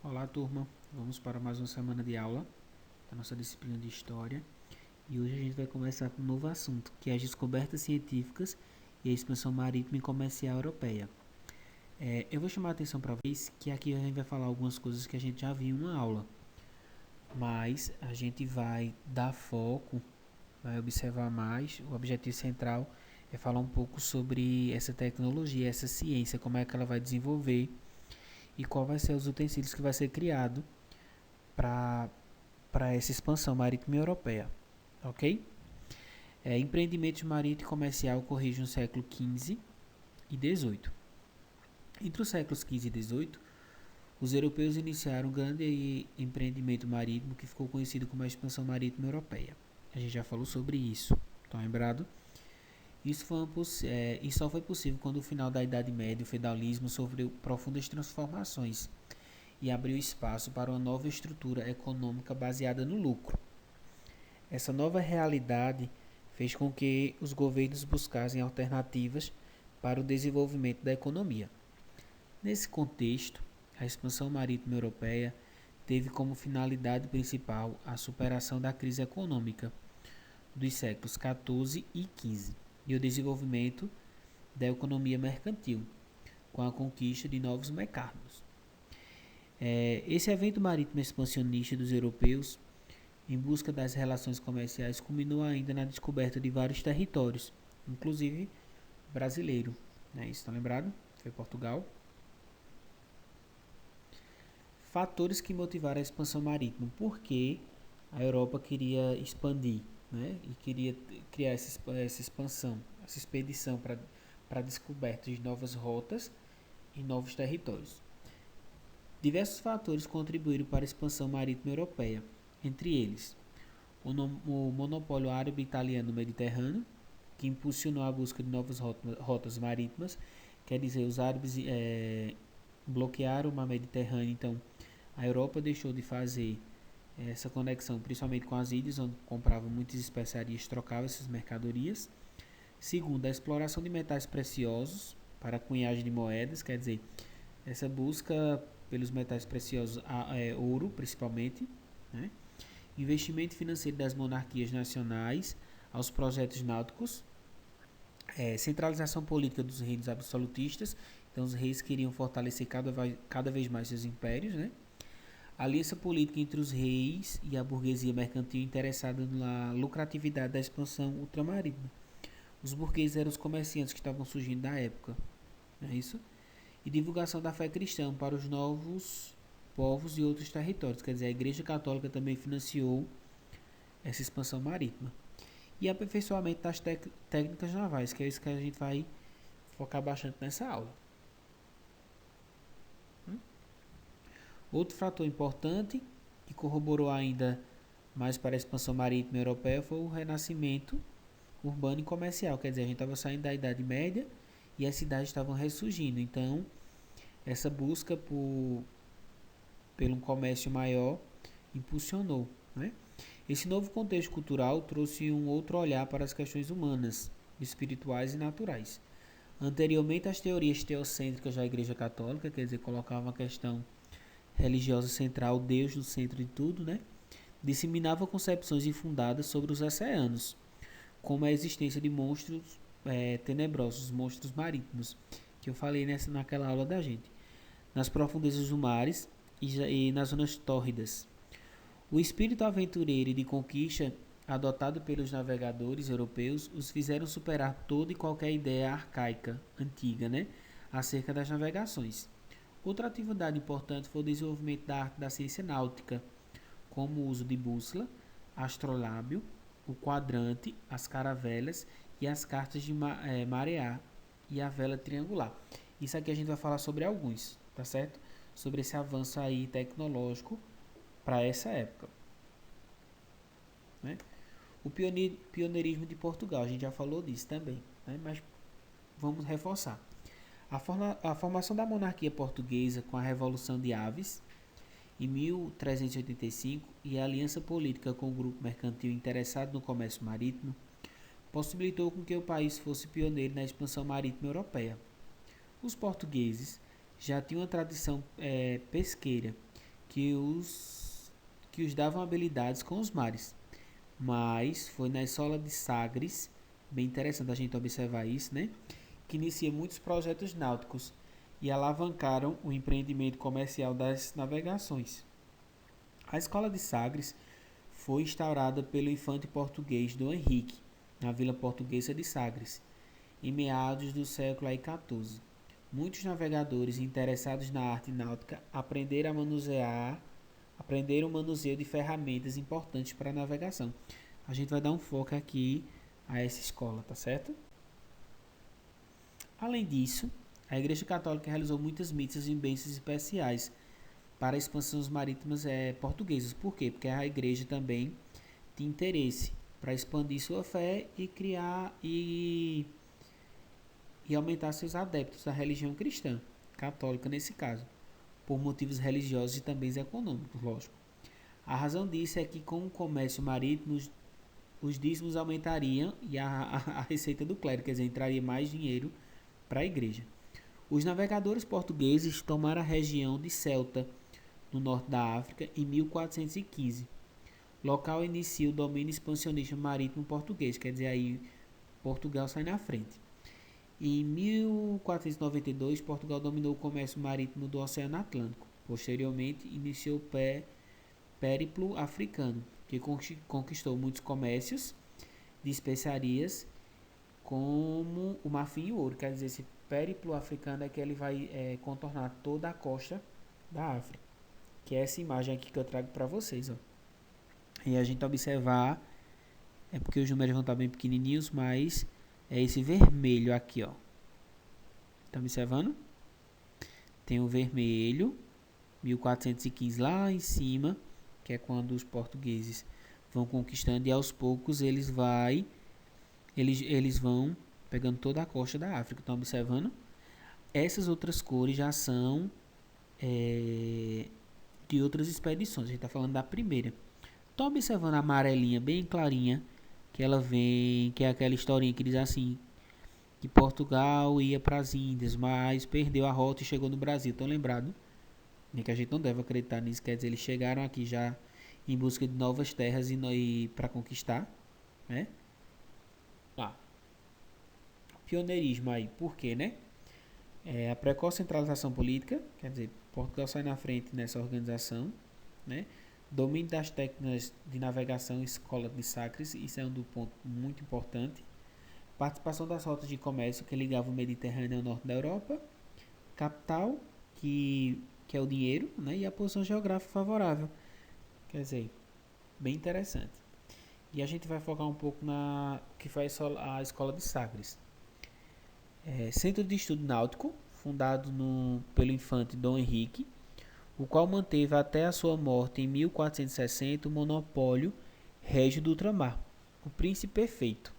Olá, turma. Vamos para mais uma semana de aula da nossa disciplina de História. E hoje a gente vai começar com um novo assunto, que é as descobertas científicas e a expansão marítima e comercial europeia. Eu vou chamar a atenção para vocês que aqui a gente vai falar algumas coisas que a gente já viu em uma aula, mas a gente vai dar foco, vai observar mais. O objetivo central é falar um pouco sobre essa tecnologia, essa ciência, como é que ela vai desenvolver e qual vai ser os utensílios que vai ser criado para essa expansão marítima europeia, ok? Empreendimentos marítimo e comercial ocorriam no século XV e XVIII. Entre os séculos XV e XVIII, os europeus iniciaram um grande empreendimento marítimo que ficou conhecido como a expansão marítima europeia. A gente já falou sobre isso, estão lembrado? Isso só foi possível quando o final da Idade Média, o feudalismo sofreu profundas transformações e abriu espaço para uma nova estrutura econômica baseada no lucro. Essa nova realidade fez com que os governos buscassem alternativas para o desenvolvimento da economia. Nesse contexto, a expansão marítima europeia teve como finalidade principal a superação da crise econômica dos séculos XIV e XV e o desenvolvimento da economia mercantil, com a conquista de novos mercados. Esse evento marítimo expansionista dos europeus em busca das relações comerciais culminou ainda na descoberta de vários territórios, inclusive brasileiro. Né? Isso está lembrado? Foi Portugal. Fatores que motivaram a expansão marítima. Por que a Europa queria expandir, né? E queria criar essa expansão, essa expedição para a descoberta de novas rotas e novos territórios. Diversos fatores contribuíram para a expansão marítima europeia, entre eles o monopólio árabe-italiano no Mediterrâneo, que impulsionou a busca de novas rotas marítimas, quer dizer, os árabes bloquearam o mar Mediterrâneo, então a Europa deixou de fazer essa conexão, principalmente com as ilhas, onde compravam muitas especiarias, trocavam essas mercadorias. Segundo, a exploração de metais preciosos para a cunhagem de moedas, quer dizer, essa busca pelos metais preciosos, ouro principalmente, né? Investimento financeiro das monarquias nacionais aos projetos náuticos, centralização política dos reinos absolutistas, então os reis queriam fortalecer cada vez mais seus impérios, né? Aliança política entre os reis e a burguesia mercantil interessada na lucratividade da expansão ultramarina. Os burgueses eram os comerciantes que estavam surgindo da época, não é isso? E divulgação da fé cristã para os novos povos e outros territórios. Quer dizer, a Igreja Católica também financiou essa expansão marítima. E aperfeiçoamento das técnicas navais, que é isso que a gente vai focar bastante nessa aula. Outro fator importante que corroborou ainda mais para a expansão marítima europeia foi o renascimento urbano e comercial. Quer dizer, a gente estava saindo da Idade Média e as cidades estavam ressurgindo. Então, essa busca pelo comércio maior impulsionou, né? Esse novo contexto cultural trouxe um outro olhar para as questões humanas, espirituais e naturais. Anteriormente, as teorias teocêntricas da Igreja Católica, quer dizer, colocavam a questão religiosa central, Deus no centro de tudo, né? Disseminavam concepções infundadas sobre os oceanos, como a existência de monstros tenebrosos, monstros marítimos, que eu falei naquela aula da gente, nas profundezas dos mares e nas zonas tórridas. O espírito aventureiro e de conquista adotado pelos navegadores europeus os fizeram superar toda e qualquer ideia arcaica, antiga, né, acerca das navegações. Outra atividade importante foi o desenvolvimento da arte da ciência náutica, como o uso de bússola, astrolábio, o quadrante, as caravelas e as cartas de marear e a vela triangular. Isso aqui a gente vai falar sobre alguns, tá certo? Sobre esse avanço aí tecnológico para essa época, né? O pioneirismo de Portugal, a gente já falou disso também, né? Mas vamos reforçar. A formação da monarquia portuguesa com a Revolução de Aves, em 1385, e a aliança política com o grupo mercantil interessado no comércio marítimo, possibilitou com que o país fosse pioneiro na expansão marítima europeia. Os portugueses já tinham uma tradição pesqueira que os davam habilidades com os mares. Mas foi na escola de Sagres, bem interessante a gente observar isso, né? Que inicia muitos projetos náuticos e alavancaram o empreendimento comercial das navegações. A escola de Sagres foi instaurada pelo infante português Dom Henrique, na vila portuguesa de Sagres, em meados do século XIV. Muitos navegadores interessados na arte náutica aprenderam o manuseio de ferramentas importantes para a navegação. A gente vai dar um foco aqui a essa escola, tá certo? Além disso, a Igreja Católica realizou muitas missas e bênçãos especiais para expansões marítimas portuguesas. Por quê? Porque a igreja também tinha interesse para expandir sua fé e criar e aumentar seus adeptos da religião cristã, católica nesse caso, por motivos religiosos e também econômicos, lógico. A razão disso é que com o comércio marítimo os dízimos aumentariam e a receita do clero, quer dizer, entraria mais dinheiro para a igreja. Os navegadores portugueses tomaram a região de Ceuta, no norte da África, em 1415. Local inicia o domínio expansionista marítimo português, quer dizer, aí Portugal sai na frente. Em 1492, Portugal dominou o comércio marítimo do Oceano Atlântico. Posteriormente, iniciou o périplo africano, que conquistou muitos comércios de especiarias, como o marfim e o ouro. Quer dizer, esse périplo africano é que ele vai contornar toda a costa da África, que é essa imagem aqui que eu trago para vocês, ó. E a gente observar, é porque os números vão estar bem pequenininhos, mas é esse vermelho aqui, ó. Tá observando? Tem o vermelho, 1415 lá em cima, que é quando os portugueses vão conquistando, e aos poucos eles vão pegando toda a costa da África. Estão observando? Essas outras cores já são de outras expedições. A gente está falando da primeira. Estão observando a amarelinha bem clarinha, que ela vem, que é aquela historinha que diz assim, que Portugal ia para as Índias, mas perdeu a rota e chegou no Brasil. Estão lembrados? Que a gente não deve acreditar nisso, quer dizer, eles chegaram aqui já em busca de novas terras e para conquistar, né? Pioneirismo aí, por quê, né? A precoce centralização política, quer dizer, Portugal sai na frente nessa organização, né? Domínio das técnicas de navegação e escola de Sagres, isso é um ponto muito importante. Participação das rotas de comércio que ligavam o Mediterrâneo ao norte da Europa. Capital, que é o dinheiro, né? E a posição geográfica favorável. Quer dizer, bem interessante. E a gente vai focar um pouco na que foi a escola de Sagres. Centro de Estudo Náutico, fundado pelo infante Dom Henrique, o qual manteve até a sua morte em 1460 o monopólio régio do ultramar, o príncipe perfeito.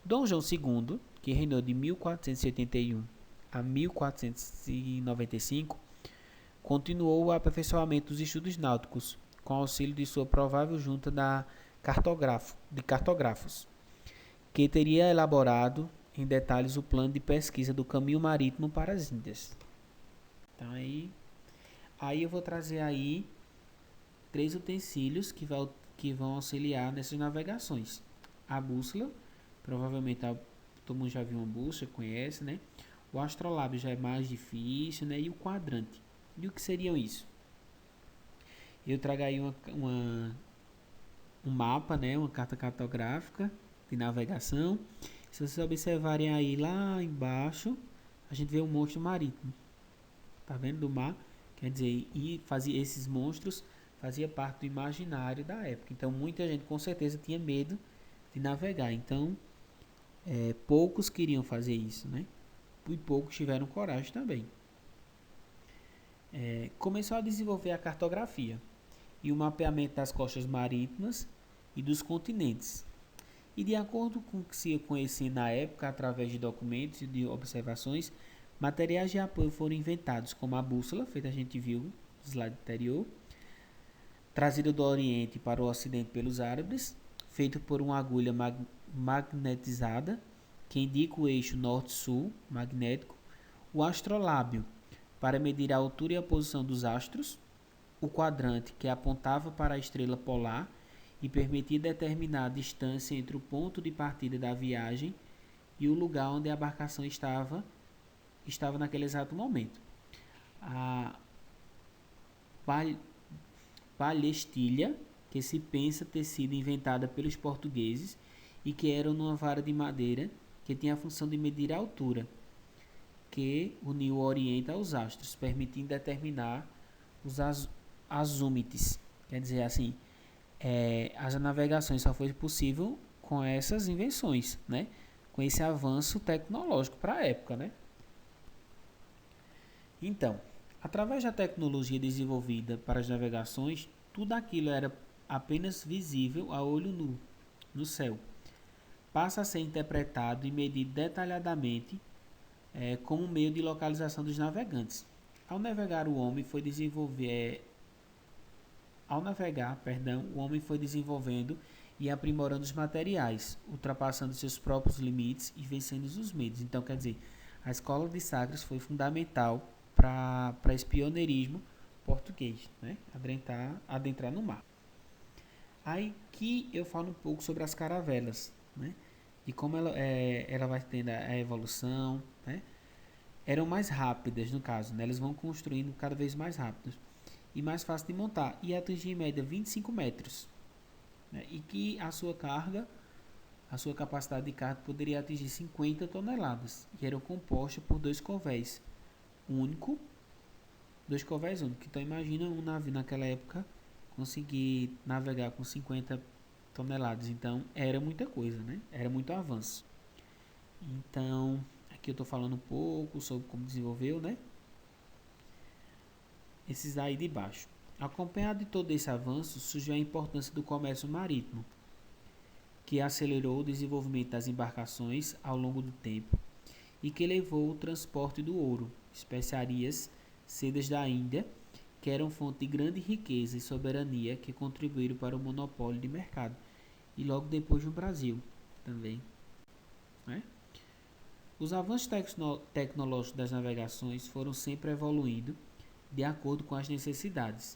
Dom João II, que reinou de 1481 a 1495, continuou o aperfeiçoamento dos estudos náuticos, com auxílio de sua provável junta de cartógrafos, que teria elaborado em detalhes o plano de pesquisa do caminho marítimo para as Índias. Então aí eu vou trazer aí 3 utensílios que vão auxiliar nessas navegações. A bússola, provavelmente todo mundo já viu uma bússola, conhece, né? O astrolábio já é mais difícil, né? E o quadrante. E o que seriam isso? Eu trago aí um mapa, né? Uma carta cartográfica de navegação. Se vocês observarem aí lá embaixo, a gente vê um monstro marítimo. Tá vendo? Do mar. Quer dizer, esses monstros fazia parte do imaginário da época. Então muita gente com certeza tinha medo de navegar. Então poucos queriam fazer isso, né? E poucos tiveram coragem também. Começou a desenvolver a cartografia e o mapeamento das costas marítimas e dos continentes. E de acordo com o que se conhecia na época, através de documentos e de observações, materiais de apoio foram inventados, como a bússola, feita a gente viu no slide anterior, trazida do Oriente para o Ocidente pelos árabes, feito por uma agulha magnetizada, que indica o eixo norte-sul magnético, o astrolábio, para medir a altura e a posição dos astros, o quadrante que apontava para a estrela polar e permitia determinar a distância entre o ponto de partida da viagem e o lugar onde a embarcação estava naquele exato momento. A palestilha, que se pensa ter sido inventada pelos portugueses e que era numa vara de madeira que tinha a função de medir a altura, que uniu o Oriente aos astros, permitindo determinar os azúmites. Quer dizer, assim, as navegações só foi possível com essas invenções, né? Com esse avanço tecnológico para a época, né? Então, através da tecnologia desenvolvida para as navegações, tudo aquilo era apenas visível a olho nu no céu. Passa a ser interpretado e medido detalhadamente como meio de localização dos navegantes. Ao navegar, o homem foi o homem foi desenvolvendo e aprimorando os materiais, ultrapassando seus próprios limites e vencendo os medos. Então, quer dizer, a escola de Sagres foi fundamental para esse pioneirismo português, né? Adentrar no mar. Aí que eu falo um pouco sobre as caravelas, né? E como ela vai tendo a evolução, né? Eram mais rápidas no caso, né? Elas vão construindo cada vez mais rápidas e mais fácil de montar e atingir em média 25 metros, né? E que a sua capacidade de carga poderia atingir 50 toneladas e eram compostas por único, dois covéis únicos. Então imagina um navio naquela época conseguir navegar com 50 toneladas. Então era muita coisa, né? Era muito avanço. Então aqui eu estou falando um pouco sobre como desenvolveu, né? Esses aí de baixo. Acompanhado de todo esse avanço, surgiu a importância do comércio marítimo, que acelerou o desenvolvimento das embarcações ao longo do tempo e que levou o transporte do ouro, especiarias, sedas da Índia, que eram fonte de grande riqueza e soberania que contribuíram para o monopólio de mercado. E logo depois no Brasil também. Né? Os avanços tecnológicos das navegações foram sempre evoluindo de acordo com as necessidades,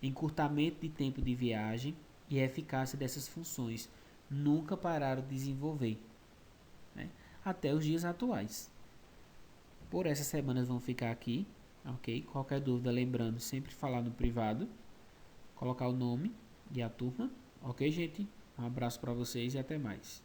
encurtamento de tempo de viagem e a eficácia dessas funções nunca pararam de desenvolver, né? Até os dias atuais. Por essas semanas vão ficar aqui, ok? Qualquer dúvida, lembrando, sempre falar no privado, colocar o nome e a turma, ok, gente? Um abraço para vocês e até mais.